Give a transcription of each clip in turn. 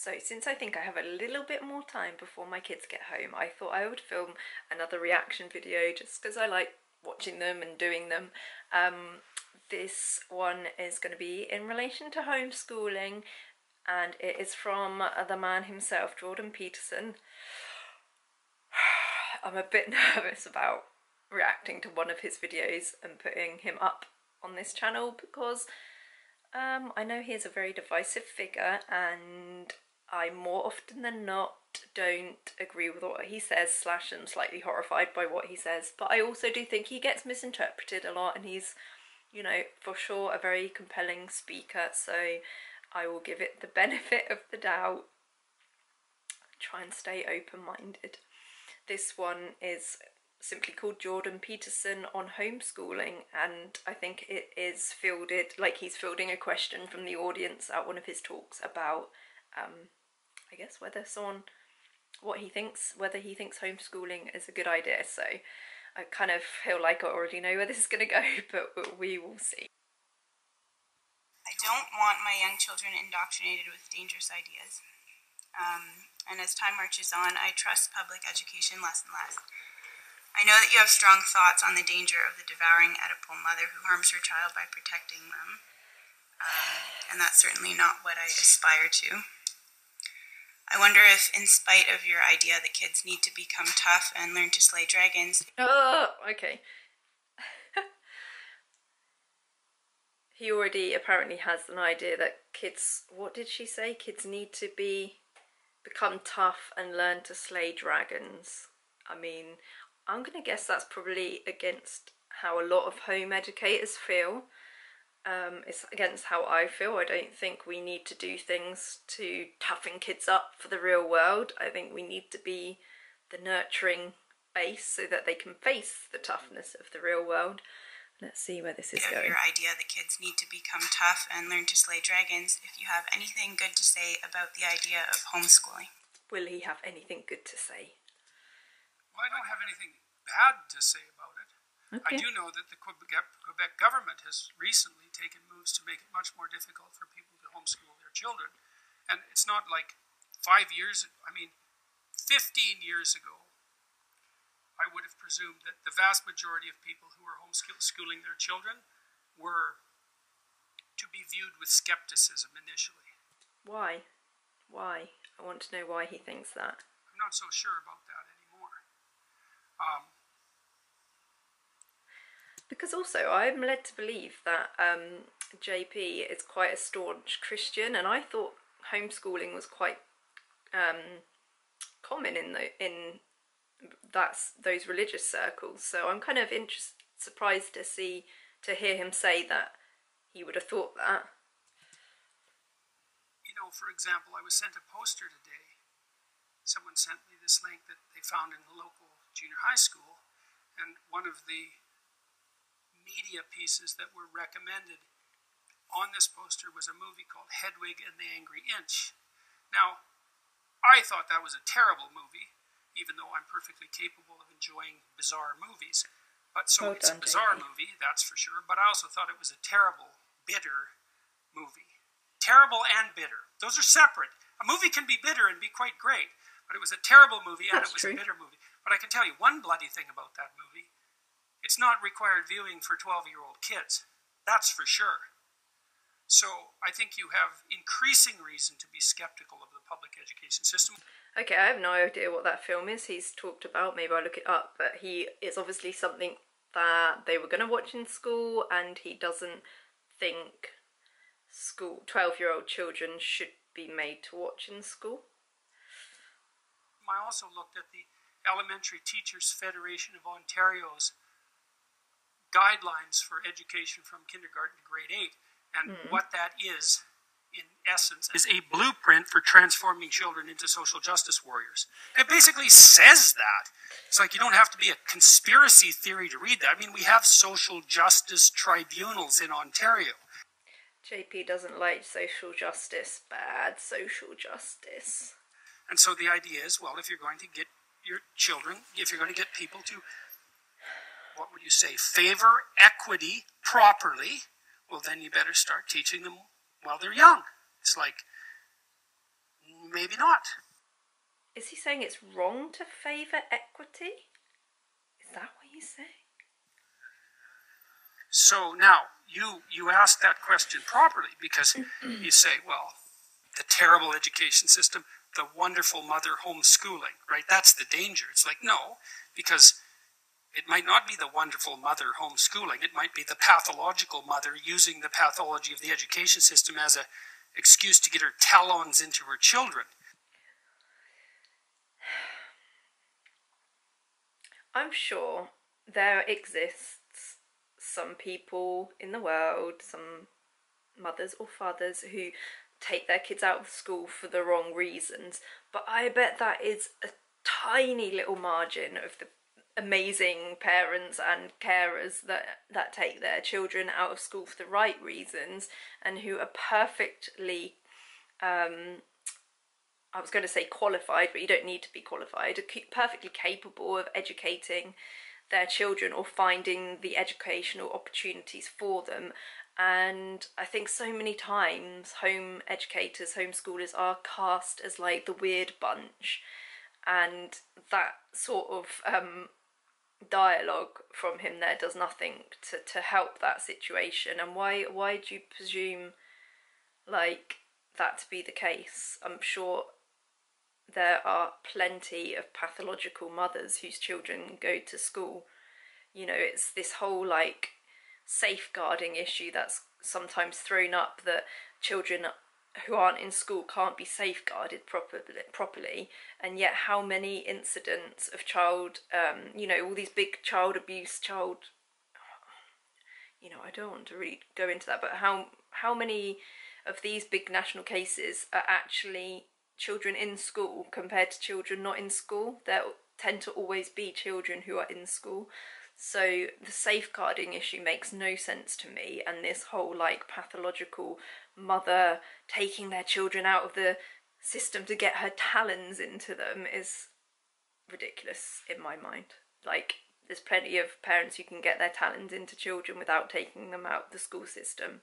So since I think I have a little bit more time before my kids get home, I thought I would film another reaction video just because I like watching them and doing them. This one is going to be in relation to homeschooling, and it is from the man himself, Jordan Peterson. I'm a bit nervous about reacting to one of his videos and putting him up on this channel because I know he is a very divisive figure, and I more often than not don't agree with what he says, / am slightly horrified by what he says, but I also do think he gets misinterpreted a lot, and he's, you know, for sure a very compelling speaker, so I will give it the benefit of the doubt. Try and stay open-minded. This one is simply called Jordan Peterson on homeschooling, and I think it is fielded, like he's fielding a question from the audience at one of his talks about I guess whether he thinks homeschooling is a good idea. So I kind of feel like I already know where this is going to go, but we will see. I don't want my young children indoctrinated with dangerous ideas. And as time marches on, I trust public education less and less. I know that you have strong thoughts on the danger of the devouring Oedipal mother who harms her child by protecting them. And that's certainly not what I aspire to. I wonder if, in spite of your idea that kids need to become tough and learn to slay dragons... Oh, okay. He already apparently has an idea that kids... What did she say? Kids need to become tough and learn to slay dragons. I mean, I'm going to guess that's probably against how a lot of home educators feel. It's against how I feel. I don't think we need to do things to toughen kids up for the real world. I think we need to be the nurturing base so that they can face the toughness of the real world. Let's see where this is going. Your idea that kids need to become tough and learn to slay dragons, if you have anything good to say about the idea of homeschooling. Will he have anything good to say? Well, I don't have anything bad to say about it. Okay. I do know that the Quebec government has recently taken moves to make it much more difficult for people to homeschool their children. And it's not like 15 years ago, I would have presumed that the vast majority of people who were homeschooling their children were to be viewed with skepticism initially. Why? Why? I want to know why he thinks that. I'm not so sure about that anymore. Because also, I'm led to believe that JP is quite a staunch Christian, and I thought homeschooling was quite common in those religious circles. So I'm kind of surprised to hear him say that he would have thought that. You know, for example, I was sent a poster today. Someone sent me this link that they found in the local junior high school, and one of the media pieces that were recommended on this poster was a movie called Hedwig and the Angry Inch. Now, I thought that was a terrible movie, even though I'm perfectly capable of enjoying bizarre movies. But so it's a bizarre movie, that's for sure, but I also thought it was a terrible, bitter movie. Terrible and bitter. Those are separate. A movie can be bitter and be quite great, but it was a terrible movie and it was a bitter movie. But I can tell you one bloody thing about that movie. It's not required viewing for 12-year-old kids. That's for sure. So I think you have increasing reason to be skeptical of the public education system. Okay, I have no idea what that film is he's talked about. Maybe I'll look it up. But it's obviously something that they were going to watch in school, and he doesn't think 12-year-old children should be made to watch in school. I also looked at the Elementary Teachers Federation of Ontario's guidelines for education from kindergarten to grade 8, and what that is, in essence, is a blueprint for transforming children into social justice warriors. It basically says that. It's like you don't have to be a conspiracy theory to read that. I mean, we have social justice tribunals in Ontario. JP doesn't like social justice. Bad social justice. And so the idea is, well, if you're going to get your children, if you're going to get people to, what would you say, favor equity properly, well, then you better start teaching them while they're young. It's like maybe not. Is he saying it's wrong to favour equity? Is that what he's saying? So now, you ask that question properly, because you say, well, the terrible education system, the wonderful mother homeschooling, right? That's the danger. It's like, no, because it might not be the wonderful mother homeschooling. It might be the pathological mother using the pathology of the education system as an excuse to get her talons into her children. I'm sure there exists some people in the world, some mothers or fathers who take their kids out of school for the wrong reasons, but I bet that is a tiny little margin of the amazing parents and carers that take their children out of school for the right reasons and who are perfectly I was going to say qualified, but you don't need to be qualified, are perfectly capable of educating their children or finding the educational opportunities for them. And I think so many times home educators, homeschoolers are cast as like the weird bunch, and that sort of dialogue from him there does nothing to help that situation. And why do you presume like that to be the case? I'm sure there are plenty of pathological mothers whose children go to school. You know, it's this whole like safeguarding issue that's sometimes thrown up, that children who aren't in school can't be safeguarded properly, and yet how many incidents of child, you know, all these big child abuse, you know, I don't want to really go into that, but how many of these big national cases are actually children in school compared to children not in school? There tend to always be children who are in school. So the safeguarding issue makes no sense to me, and this whole like pathological mother taking their children out of the system to get her talons into them is ridiculous in my mind. Like, there's plenty of parents who can get their talons into children without taking them out of the school system.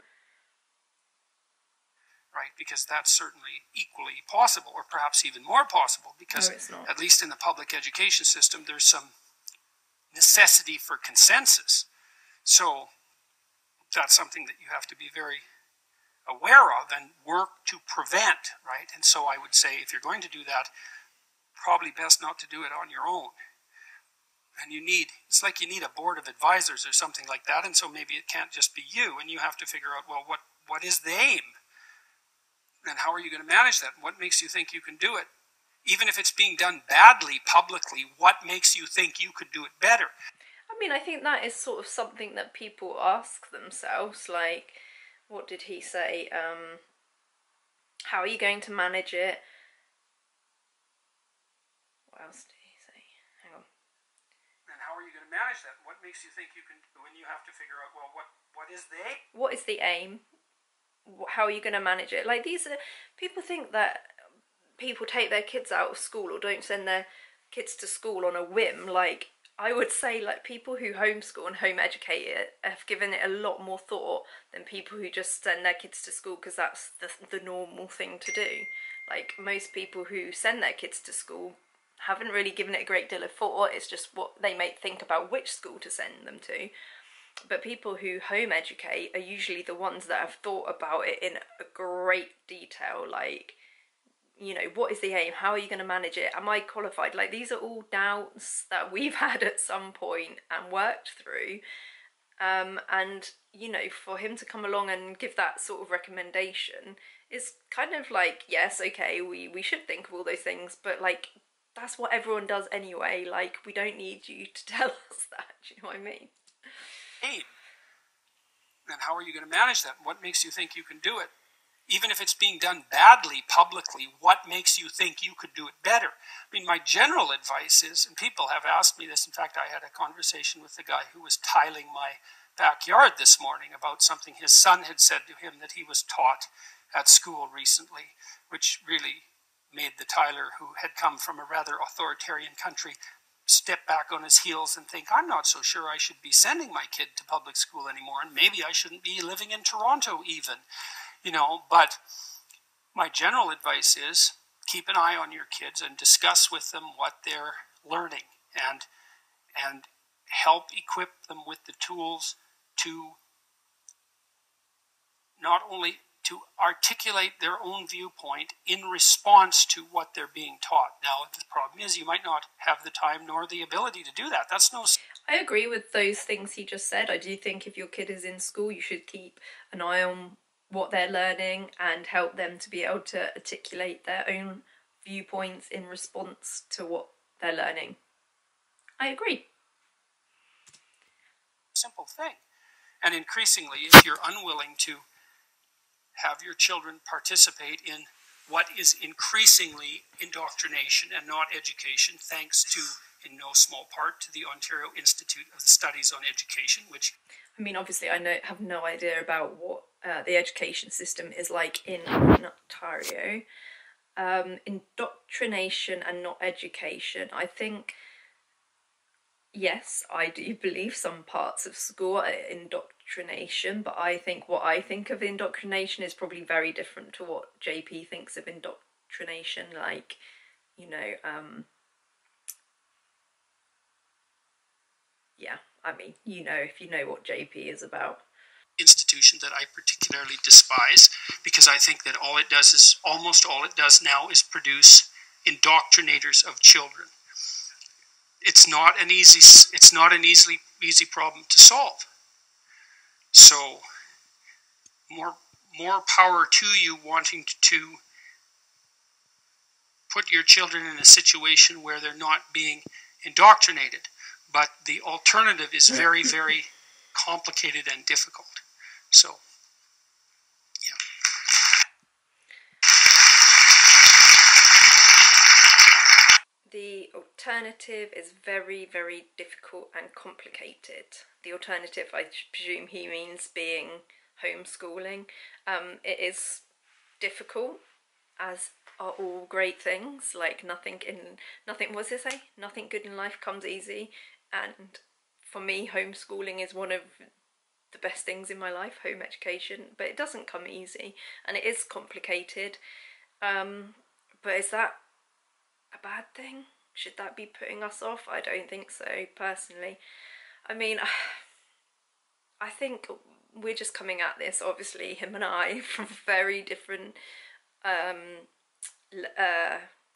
Right, because that's certainly equally possible, or perhaps even more possible, because at least in the public education system, there's some necessity for consensus. So that's something that you have to be very aware of and work to prevent, right? And so I would say, if you're going to do that, probably best not to do it on your own. And it's like you need a board of advisors or something like that, and so maybe it can't just be you, and you have to figure out, well, what is the aim? And how are you going to manage that? What makes you think you can do it? Even if it's being done badly publicly, what makes you think you could do it better? I mean, I think that is sort of something that people ask themselves, like, what did he say? How are you going to manage it? What else did he say? Hang on. And how are you going to manage that? What makes you think you can, when you have to figure out, well, what is the aim? What is the aim? How are you going to manage it? Like, people think that people take their kids out of school or don't send their kids to school on a whim. Like, I would say, like, people who homeschool and home educate it have given it a lot more thought than people who just send their kids to school because that's the normal thing to do. Like, most people who send their kids to school haven't really given it a great deal of thought. It's just what they might think about which school to send them to. But people who home educate are usually the ones that have thought about it in a great detail. Like, you know, what is the aim? How are you going to manage it? Am I qualified? Like, these are all doubts that we've had at some point and worked through. And, you know, for him to come along and give that sort of recommendation is kind of like, yes, okay, we should think of all those things, but, like, that's what everyone does anyway. Like, we don't need you to tell us that. Do you know what I mean? Aim. And how are you going to manage that? What makes you think you can do it? Even if it's being done badly publicly, what makes you think you could do it better? I mean, my general advice is, and people have asked me this, in fact, I had a conversation with the guy who was tiling my backyard this morning about something his son had said to him that he was taught at school recently, which really made the tiler, who had come from a rather authoritarian country, step back on his heels and think, I'm not so sure I should be sending my kid to public school anymore, and maybe I shouldn't be living in Toronto even, you know. But my general advice is, keep an eye on your kids and discuss with them what they're learning, and help equip them with the tools to not only to articulate their own viewpoint in response to what they're being taught. Now, the problem is you might not have the time nor the ability to do that. That's no... I agree with those things he just said. I do think if your kid is in school, you should keep an eye on what they're learning and help them to be able to articulate their own viewpoints in response to what they're learning. I agree. Simple thing. And increasingly, if you're unwilling to have your children participate in what is increasingly indoctrination and not education, thanks to, in no small part, to the Ontario Institute of the Studies on Education, which... I mean, obviously, I have no idea about what the education system is like in Ontario. Indoctrination and not education. I think, yes, I do believe some parts of school are indoctrination, but I think what I think of indoctrination is probably very different to what JP thinks of indoctrination. Like, you know, yeah, I mean, you know, if you know what JP is about. Institution that I particularly despise, because I think that almost all it does now is produce indoctrinators of children. It's not an easy problem to solve. So more power to you wanting to put your children in a situation where they're not being indoctrinated. But the alternative is very, very complicated and difficult. So, yeah. The alternative is very, very difficult and complicated. The alternative, I presume he means being homeschooling. It is difficult, as are all great things. Like nothing, what does it say? Nothing good in life comes easy. And for me, homeschooling is one of the best things in my life, home education, but it doesn't come easy and it is complicated. But is that a bad thing? Should that be putting us off? I don't think so, personally. I mean, I think we're just coming at this, obviously, him and I, from very different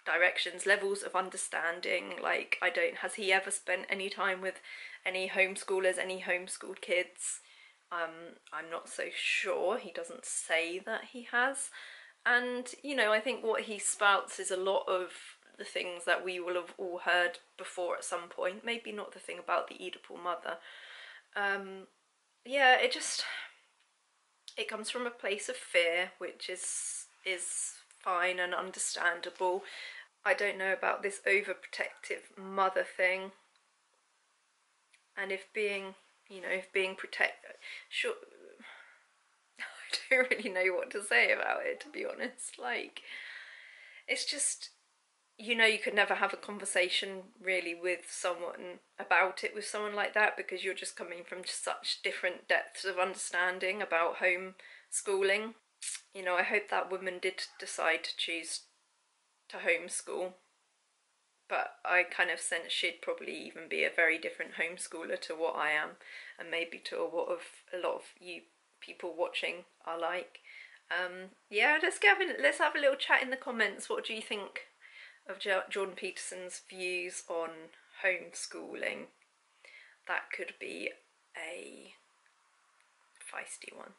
directions, levels of understanding. Like, has he ever spent any time with any homeschoolers, any homeschooled kids? I'm not so sure. He doesn't say that he has. And, you know, I think what he spouts is a lot of the things that we will have all heard before at some point. Maybe not the thing about the Oedipal mother. Yeah, it comes from a place of fear, which is fine and understandable. I don't know about this overprotective mother thing. And if being protected, sure, I don't really know what to say about it, to be honest. Like, it's just, you know, you could never have a conversation really with someone about it with someone like that, because you're just coming from such different depths of understanding about homeschooling. You know, I hope that woman did decide to choose to homeschool, but I kind of sense she'd probably even be a very different homeschooler to what I am, and maybe to what a lot of you people watching are like. Yeah, let's have a little chat in the comments. What do you think of Jordan Peterson's views on homeschooling? That could be a feisty one.